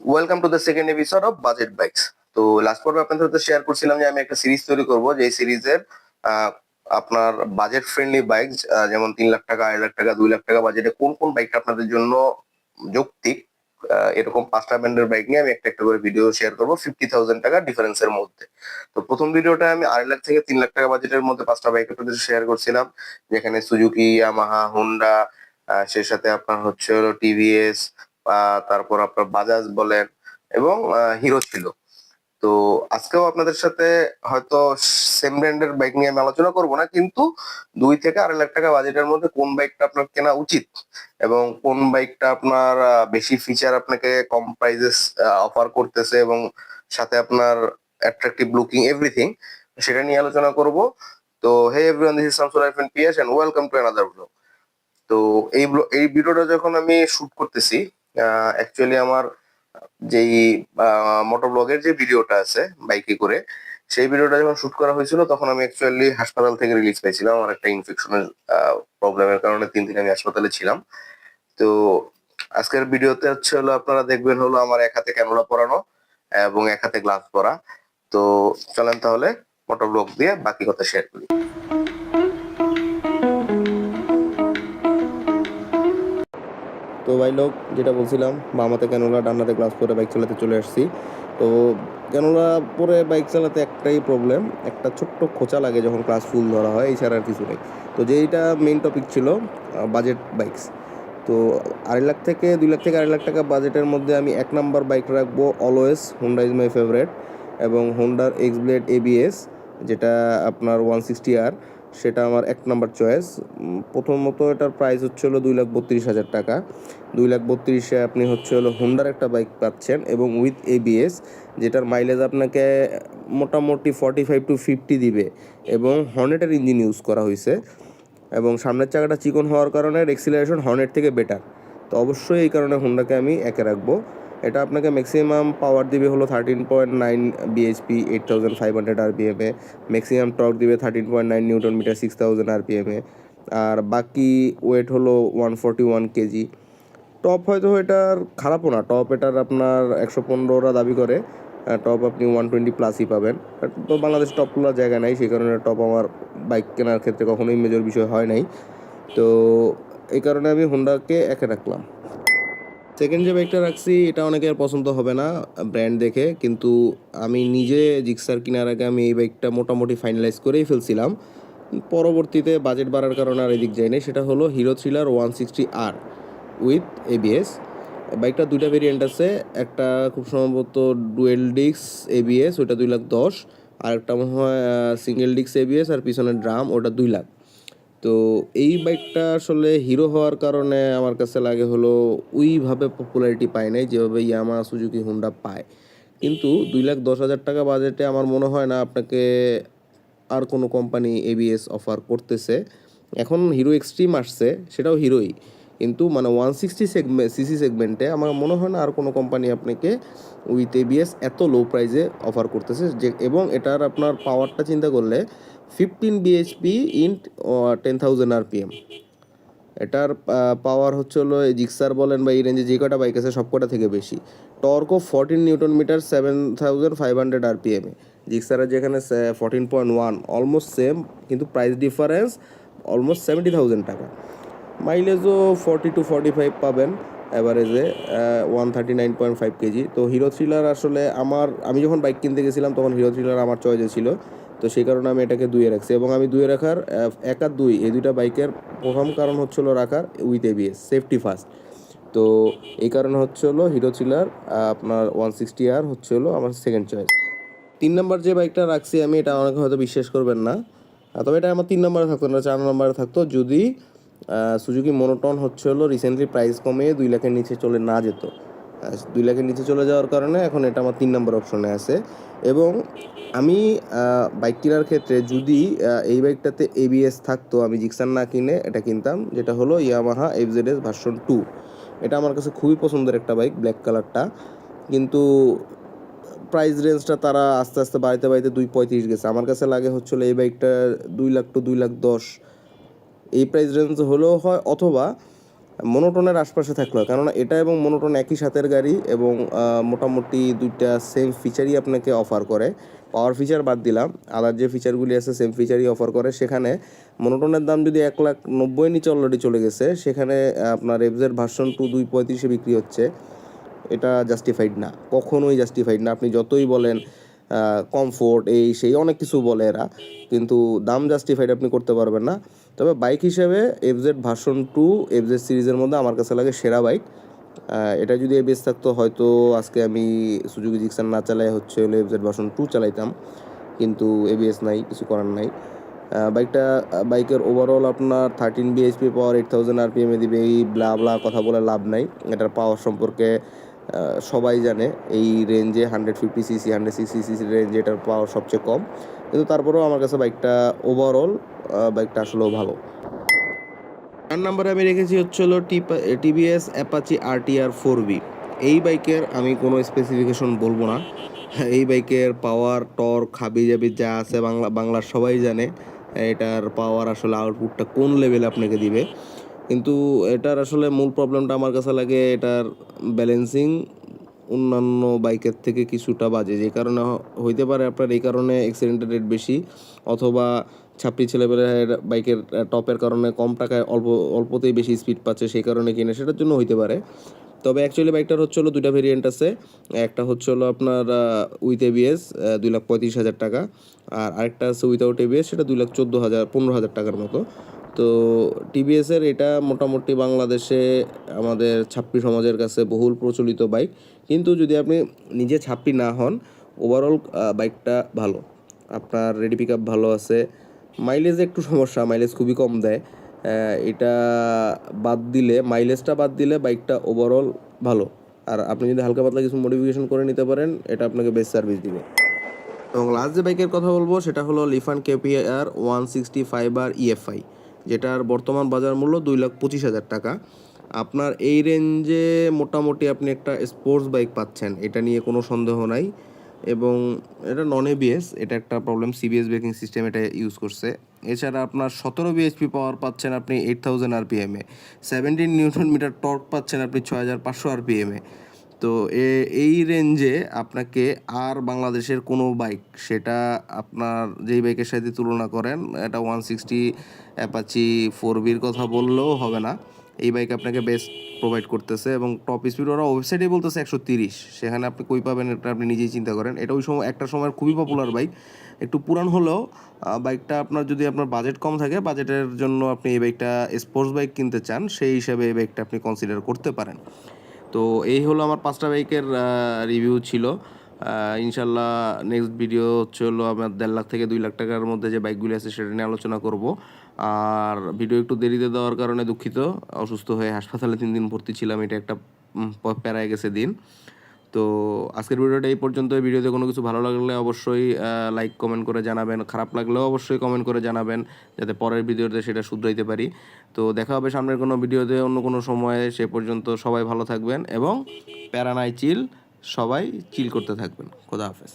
Welcome to the second episode of budget bikes. তো last পর্বে আপনাদের সাথে শেয়ার করছিলাম যে আমি একটা সিরিজ তৈরি করব, যে সিরিজের আপনার বাজেট ফ্রেন্ডলি বাইক, যেমন 3 লাখ টাকা, 2.5 লাখ টাকা, 2 লাখ টাকা বাজেটে কোন কোন বাইকটা আপনাদের জন্য যৌক্তিক। এরকম 5টা ব্র্যান্ডের বাইক নিয়ে আমি একটা একটা করে ভিডিও শেয়ার করবো 50,000 টাকা ডিফারেন্সের মধ্যে। তো প্রথম ভিডিওটা আমি 2.5 লাখ থেকে 3 লাখ টাকা বাজেটের মধ্যে 5টা বাইক আপনাদের শেয়ার করছিলাম, যেখানে সুজুকি, ইয়ামাহা, হোন্ডা, সেই সাথে আপনার হচ্ছে হলো টিভিএস, তারপর আপনার বাজাজ বলেন, এবং হিরো ছিল। তো আজকেও আপনাদের সাথে হয়তো সেম ব্র্যান্ডের বাইক নিয়ে আমি আলোচনা করব না, কিন্তু 2 থেকে 2.5 লাখ টাকা বাজেটের মধ্যে কোন বাইকটা আপনার কেনা উচিত এবং কোন বাইকটা আপনার বেশি ফিচার আপনাকে কম প্রাইসে অফার করতেছে এবং সাথে আপনার অ্যাট্রাকটিভ লুকিং এভরিথিং, সেটা নিয়ে আলোচনা করব। তো hey everyone, this is Shamsul Arifin Piyas and welcome to another blog. তো এই ভিডিওটা যখন আমি শুট করতেছি, অ্যাকচুয়ালি আমার যেই মোটর ব্লগের যে ভিডিওটা আছে বাইকে করে, সেই ভিডিওটা যখন শুট করা হয়েছিল তখন আমি অ্যাকচুয়ালি হাসপাতাল থেকে রিলিজ পাইছিলাম। আমার একটা ইনফেকশনের প্রবলেমের কারণে 3 দিন আমি হাসপাতালে ছিলাম। তো আজকের ভিডিওতে হচ্ছে হলো আপনারা দেখবেন হলো আমার এক হাতে ক্যানোলা পরানো এবং এক হাতে গ্লাভস পরা। তো চলেন তাহলে মোটর ব্লগ দিয়ে বাকি কথা শেয়ার করি। তো ভাই লোক, যেটা বলছিলাম, বামাতে ক্যানোলা, ডান্নাতে গ্লাস পরে বাইক চালাতে চলে আসছি। তো ক্যানোলা পরে বাইক চালাতে একটাই প্রবলেম, একটা ছোট্ট খোঁচা লাগে যখন ক্লাস ফুল ধরা হয়, এছাড়া আর কিছু নেই। তো যেইটা মেইন টপিক ছিল বাজেট বাইকস। তো 2.5 লাখ থেকে 2 লাখ থেকে 2.5 লাখ টাকা বাজেটের মধ্যে আমি 1 নাম্বার বাইক রাখবো always Honda is my favourite, এবং হোন্ডার এক্স ব্লেড এবিএস, যেটা আপনার 160R, সেটা আমার 1 নাম্বার চয়েস। প্রথমত এটার প্রাইস হচ্ছে হলো 2,32,000 টাকা। 2,32,000-এ আপনি হচ্ছে হলো হোন্ডার একটা বাইক পাচ্ছেন এবং উইথ এবিএস, যেটার মাইলেজ আপনাকে মোটামুটি 45-50 দিবে, এবং হর্নেটের ইঞ্জিন ইউজ করা হয়েছে, এবং সামনের চাকাটা চিকন হওয়ার কারণে এক্সিলারেশন হর্নেট থেকে বেটার। তো অবশ্যই এই কারণে হোন্ডাকে আমি একে রাখবো। এটা আপনাকে ম্যাক্সিমাম পাওয়ার দিবে হলো 13.9 বিএইচপি, 8,500 আরপিএমে। ম্যাক্সিমাম টর্ক দিবে 13.9 নিউটন মিটার, 6,000 আরপিএমে। আর বাকি ওয়েট হলো 141 কেজি। টপ হয়তো এটার খারাপও না, টপ এটার আপনার 115 দাবি করে, টপ আপনি 120+ পাবেন। তো বাংলাদেশ টপ তোলার জায়গা নাই, সেই কারণে টপ আমার বাইক কেনার ক্ষেত্রে কখনোই মেজর বিষয় হয় নাই। তো এই কারণে আমি হোন্ডাকে একে রাখলাম। সেকেন্ড যে বাইকটা রাখছি এটা অনেকের পছন্দ হবে না ব্র্যান্ড দেখে, কিন্তু আমি নিজে জিক্সার কেনার আগে আমি এই বাইকটা মোটামুটি ফাইনালাইজ করেই ফেলছিলাম। পরবর্তীতে বাজেট বাড়ার কারণে আর এদিক যাই নাই। সেটা হলো hero thriller 160R with ABS. বাইকটা দুইটা ভেরিয়েন্ট আছে, একটা খুব সম্ভবত ডুয়েল ডিস্ক এবিএস, ওটা 2,10,000, আর একটা মনে হয় সিঙ্গেল ডিস্ক এবিএস আর পিছনের ড্রাম, ওটা 2 লাখ। তো এই বাইকটা আসলে হিরো হওয়ার কারণে আমার কাছে লাগে হলো ওইভাবে পপুলারিটি পায় নাই যেভাবে ইয়ামাহা, সুজুকি, হোন্ডা পায়। কিন্তু 2,10,000 টাকা বাজেটে আমার মনে হয় না আপনাকে আর কোনো কোম্পানি এবিএস অফার করতেছে। এখন হিরো এক্সট্রিম আসছে, সেটাও হিরোই, কিন্তু মানে 160 সিসি সেগমেন্টে আমার মনে হয় না আর কোনো কোম্পানি আপনাকে উইথ এবিএস এত লো প্রাইসে অফার করতেছে। যে এবং এটার আপনার পাওয়ারটা চিন্তা করলে 15 বিএইচপি ইন 10,000 আরপিএম। এটার পাওয়ার হচ্ছে হলো জিক্সার বলেন বা এই রেঞ্জে যে কটা বাইক আছে সব কটা থেকে বেশি। টর্কও 14 নিউটন মিটার, 7,500 আরপিএমে। জিক্সারের যেখানে 14.1, অলমোস্ট সেম, কিন্তু প্রাইস ডিফারেন্স অলমোস্ট 70,000 টাকা। মাইলেজও 40-45 পাবেন অ্যাভারেজে, 139.5 কেজি। তো হিরো থ্রিলার আসলে আমি যখন বাইক কিনতে গেছিলাম তখন হিরো থ্রিলার আমার চয়েসে ছিল, তো সেই কারণে আমি এটাকে 2-এ রাখছি। এবং আমি 2-এ রাখার 1 আর 2 এই দুইটা বাইকের প্রথম কারণ হচ্ছিলো রাখার উইথ এবিএস, সেফটি ফার্স্ট। তো এই কারণে হচ্ছে হলো হিরো থ্রিলার আপনার 160R হচ্ছে হলো আমার সেকেন্ড চয়েস। 3 নাম্বার যে বাইকটা রাখছি আমি, এটা অনেকে হয়তো বিশ্বাস করবেন না, তবে এটা আমার 3 নাম্বারে থাকতো না, 4 নাম্বারে থাকতো যদি সুজুকি মনোটন হচ্ছে হলো রিসেন্টলি প্রাইস কমিয়ে 2 লাখের নিচে চলে না যেত। 2 লাখের নিচে চলে যাওয়ার কারণে এখন এটা আমার 3 নাম্বার অপশনে আছে। এবং আমি বাইক কেনার ক্ষেত্রে যদি এই বাইকটাতে এবিএস থাকতো, আমি জিক্সার না কিনে এটা কিনতাম, যেটা হলো ইয়ামাহা এফজেডএস ভার্সন 2। এটা আমার কাছে খুবই পছন্দের একটা বাইক, ব্ল্যাক কালারটা। কিন্তু প্রাইস রেঞ্জটা তারা আস্তে আস্তে বাড়িতে বাড়িতে 2.35 গেছে। আমার কাছে লাগে হচ্ছিলো এই বাইকটা 2 লাখ টু 2,10,000 এই প্রাইস রেঞ্জ হলেও হয়, অথবা মনোটনের আশপাশে থাকলো, কেননা এটা এবং মনোটন একই সাথের গাড়ি এবং মোটামুটি দুইটা সেম ফিচারই আপনাকে অফার করে। পাওয়ার ফিচার বাদ দিলাম, আদার যে ফিচারগুলি আছে সেম ফিচারই অফার করে। সেখানে মনোটনের দাম যদি 1,90,000 নিচে অলরেডি চলে গেছে, সেখানে আপনার এফজেড ভার্সন 2 235 বিক্রি হচ্ছে। এটা জাস্টিফাইড না, কখনোই জাস্টিফাইড না। আপনি যতই বলেন কমফোর্ট এই সেই অনেক কিছু বলে এরা, কিন্তু দাম জাস্টিফাইড আপনি করতে পারবেন না। তবে বাইক হিসেবে এফজেড ভার্সন 2 এফজেড সিরিজের মধ্যে আমার কাছে লাগে সেরা বাইক। এটা যদি এবিএস থাকতো হয়তো আজকে আমি সুজুকি জিক্সার না চালাই হচ্ছে হলো এফজেড ভার্সন 2 চালাইতাম, কিন্তু এবিএস নাই, কিছু করার নাই। বাইকের ওভারঅল আপনার 13 বিএইচপি পাওয়ার 8000 আরপিএমে দিবে, এই ব্লা ব্লা কথা বলে লাভ নাই। এটার পাওয়ার সম্পর্কে সবাই জানে, এই রেঞ্জে 150 সিসি 160 সিসি রেঞ্জে এটার পাওয়ার সবচেয়ে কম, কিন্তু তারপরেও আমার কাছে বাইকটা ওভারঅল বাইকটা আসলেও ভালো। 4 নম্বরে আমি রেখেছি হচ্ছে হলো টিভিএস অ্যাপাচি আরটিআর 4বি। এই বাইকের আমি কোনো স্পেসিফিকেশন বলবো না। এই বাইকের পাওয়ার, টর্ক, হাবিজাবি যা আছে বাংলার সবাই জানে এটার পাওয়ার আসলে আউটপুটটা কোন লেভেলে আপনাকে দিবে। কিন্তু এটার আসলে মূল প্রবলেমটা আমার কাছে লাগে এটার ব্যালেন্সিং অন্যান্য বাইকের থেকে কিছুটা বাজে, যে কারণে হইতে পারে আপনার এই কারণে অ্যাক্সিডেন্টের রেট বেশি, অথবা ছাপড়ি ছেলেপেলের বাইকের টপের কারণে কম টাকায় অল্পতেই বেশি স্পিড পাচ্ছে, সেই কারণে কিনে, সেটার জন্য হইতে পারে। তবে অ্যাকচুয়ালি বাইকটার হচ্ছে হলো দুইটা ভেরিয়েন্ট আছে। একটা হচ্ছে হলো আপনার উইথ এবিএস 2,35,000 টাকা, আর আরেকটা আছে উইথাউট এবিএস, সেটা 2,14,000 টাকার মতো। তো টিভিএসের এটা মোটামুটি বাংলাদেশে আমাদের ছাপ্পি সমাজের কাছে বহুল প্রচলিত বাইক, কিন্তু যদি আপনি নিজে ছাপ্পি না হন, ওভারঅল বাইকটা ভালো। আপনার রেডি পিক আপ ভালো আছে, মাইলেজে একটু সমস্যা, মাইলেজ খুবই কম দেয়। এটা মাইলেজটা বাদ দিলে বাইকটা ওভারঅল ভালো। আর আপনি যদি হালকা পাতলা কিছু মডিফিকেশন করে নিতে পারেন, এটা আপনাকে বেস্ট সার্ভিস দিবে। এবং লাস্ট যে বাইকের কথা বলবো সেটা হলো লিফান কেপিআর 165R ইএফআই, যেটার বর্তমান বাজার মূল্য 2,25,000 টাকা। আপনার এই রেঞ্জে মোটামুটি আপনি একটা স্পোর্টস বাইক পাচ্ছেন, এটা নিয়ে কোনো সন্দেহ নাই। এবং এটা নন এবিএস, এটা একটা প্রবলেম, সিবিএস ব্রেকিং সিস্টেম এটা ইউজ করছে। এছাড়া আপনার 17 বিএইচপি পাওয়ার পাচ্ছেন আপনি 8,000 আরপিএমে, 17 নিউটন মিটার টর্ক পাচ্ছেন আপনি 6,500 আরপিএমে। তো এই রেঞ্জে আপনাকে আর বাংলাদেশের কোনো বাইক, সেটা আপনার যেই বাইকের সাথে তুলনা করেন, এটা 160 অ্যাপাচি 4বির কথা বললেও হবে না, এই বাইক আপনাকে বেস্ট প্রোভাইড করতেছে। এবং টপ স্পিড ওরা ওয়েবসাইটেই বলতেছে 130, সেখানে আপনি কই পাবেন এটা আপনি নিজেই চিন্তা করেন। এটা ওই সময় একটা সময়ের খুবই পপুলার বাইক, একটু পুরান হলেও বাইকটা আপনার যদি আপনার বাজেট কম থাকে, বাজেটের জন্য আপনি এই বাইকটা স্পোর্টস বাইক কিনতে চান, সেই হিসাবে এই বাইকটা আপনি কনসিডার করতে পারেন। তো এই হলো আমার 5টা বাইকের রিভিউ ছিল। ইনশাল্লাহ নেক্সট ভিডিও হচ্ছে হলো আমার 1.5 লাখ থেকে 2 লাখ টাকার মধ্যে যে বাইকগুলি আছে সেটা নিয়ে আলোচনা করব। আর ভিডিও একটু দেরিতে দেওয়ার কারণে দুঃখিত, অসুস্থ হয়ে হাসপাতালে 3 দিন ভর্তি ছিলাম, এটা একটা প্যারায় গেছে দিন। তো আজকের ভিডিওটা এই পর্যন্ত। ভিডিওতে কোনো কিছু ভালো লাগলে অবশ্যই লাইক কমেন্ট করে জানাবেন, খারাপ লাগলেও অবশ্যই কমেন্ট করে জানাবেন, যাতে পরের ভিডিওতে সেটা শুধরাইতে পারি। তো দেখা হবে সামনের কোনো ভিডিওতে অন্য কোনো সময়ে, সে পর্যন্ত সবাই ভালো থাকবেন এবং প্যারা নাই চিল, সবাই চিল করতে থাকবেন। খোদা হাফেজ।